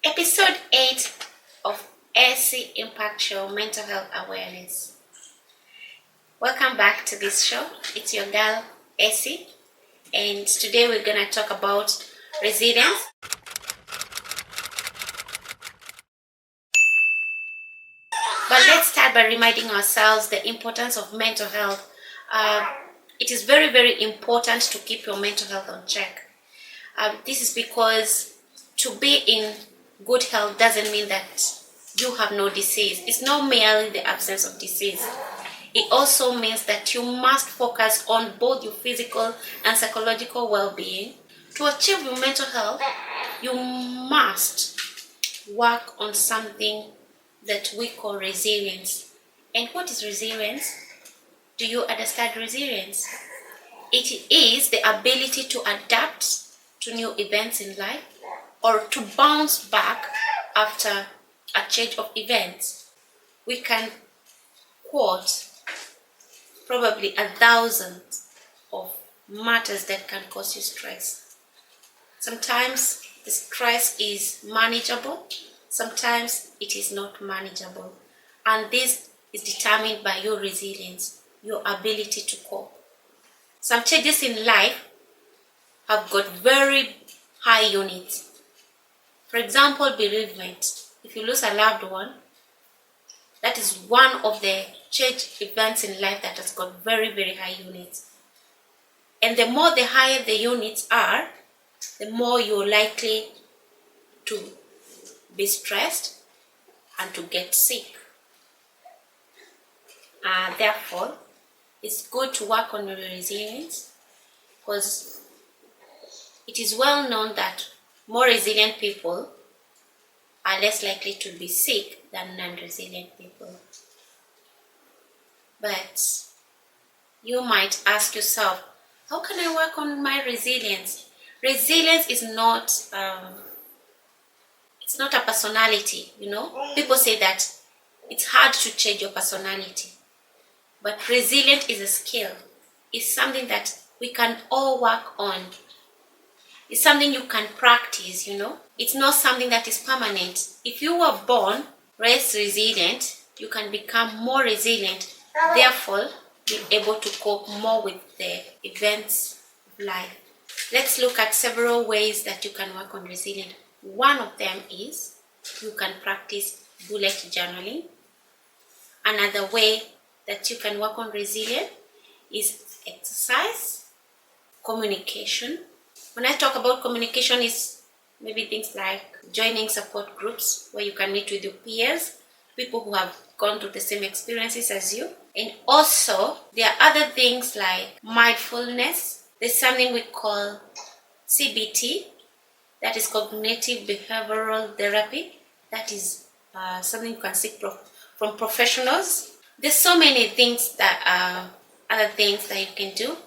Episode 8 of Essie Impact Show Mental Health Awareness. Welcome back to this show. It's your girl Essie, and today we're going to talk about resilience. But let's start by reminding ourselves the importance of mental health. It is very, very important to keep your mental health on check. This is because to be in good health doesn't mean that you have no disease. It's not merely the absence of disease. It also means that you must focus on both your physical and psychological well-being. To achieve your mental health, you must work on something that we call resilience. And what is resilience? Do you understand resilience? It is the ability to adapt to new events in life or to bounce back after a change of events. We can quote probably 1,000 of matters that can cause you stress. Sometimes the stress is manageable, sometimes it is not manageable. And this is determined by your resilience, your ability to cope. Some changes in life have got very high units. For example, bereavement. If you lose a loved one, that is one of the change events in life that has got very, very high units. And the more the higher the units are, the more you're likely to be stressed and to get sick. Therefore, it's good to work on your resilience, because it is well known that more resilient people are less likely to be sick than non-resilient people. But you might ask yourself, how can I work on my resilience? Resilience is not it's not a personality, People say that it's hard to change your personality. But resilience is a skill. It's something that we can all work on. It's something you can practice, It's not something that is permanent. If you were born, raised resilient, you can become more resilient, therefore be able to cope more with the events of life. Let's look at several ways that you can work on resilience. One of them is you can practice bullet journaling. Another way that you can work on resilience is exercise, communication. When I talk about communication, is maybe things like joining support groups where you can meet with your peers, people who have gone through the same experiences as you. And also, there are other things like mindfulness. There's something we call CBT, that is cognitive behavioral therapy. That is something you can seek from professionals. There's so many things that other things that you can do.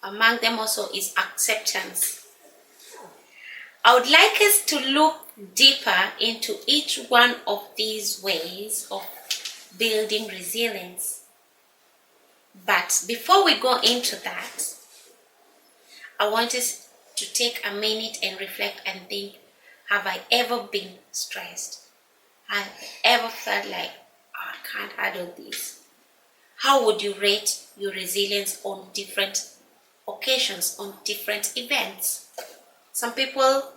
Among them also is acceptance. I would like us to look deeper into each one of these ways of building resilience. But before we go into that, I want us to take a minute and reflect and think, have I ever been stressed? Have I ever felt like, I can't handle this? How would you rate your resilience on different occasions, on different events? Some people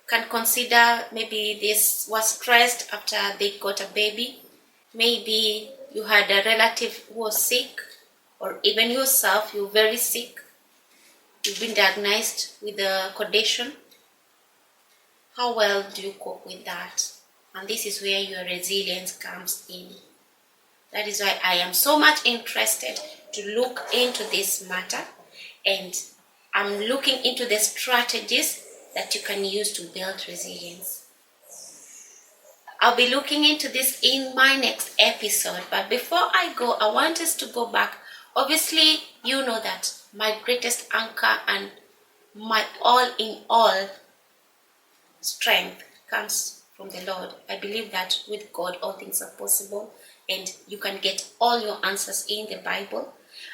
can consider maybe this was stressed after they got a baby. Maybe you had a relative who was sick, or even yourself, you're very sick. You've been diagnosed with a condition. How well do you cope with that? And this is where your resilience comes in. That is why I am so much interested to look into this matter, and I'm looking into the strategies that you can use to build resilience. I'll be looking into this in my next episode, but before I go, I want us to go back. Obviously, you know that my greatest anchor and my all in all strength comes from the Lord. I believe that with God all things are possible, and you can get all your answers in the Bible.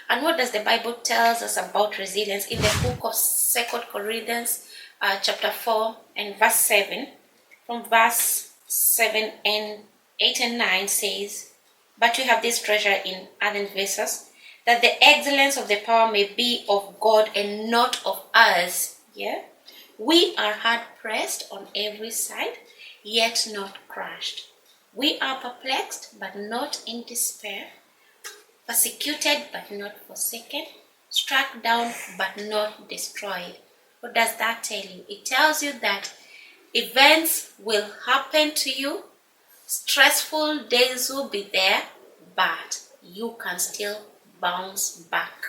And what does the Bible tells us about resilience? In the book of 2 Corinthians chapter 4 and verse 7, from verse 7 and 8 and 9 says, "But we have this treasure in earthen vessels, that the excellence of the power may be of God and not of us." Yeah? "We are hard pressed on every side, yet not crushed. We are perplexed, but not in despair. Persecuted, but not forsaken. Struck down, but not destroyed." What does that tell you? It tells you that events will happen to you. Stressful days will be there, but you can still bounce back.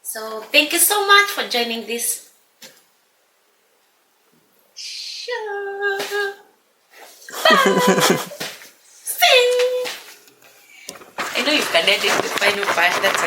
So thank you so much for joining this show. Bye. Sing. I know you can edit the final part. That's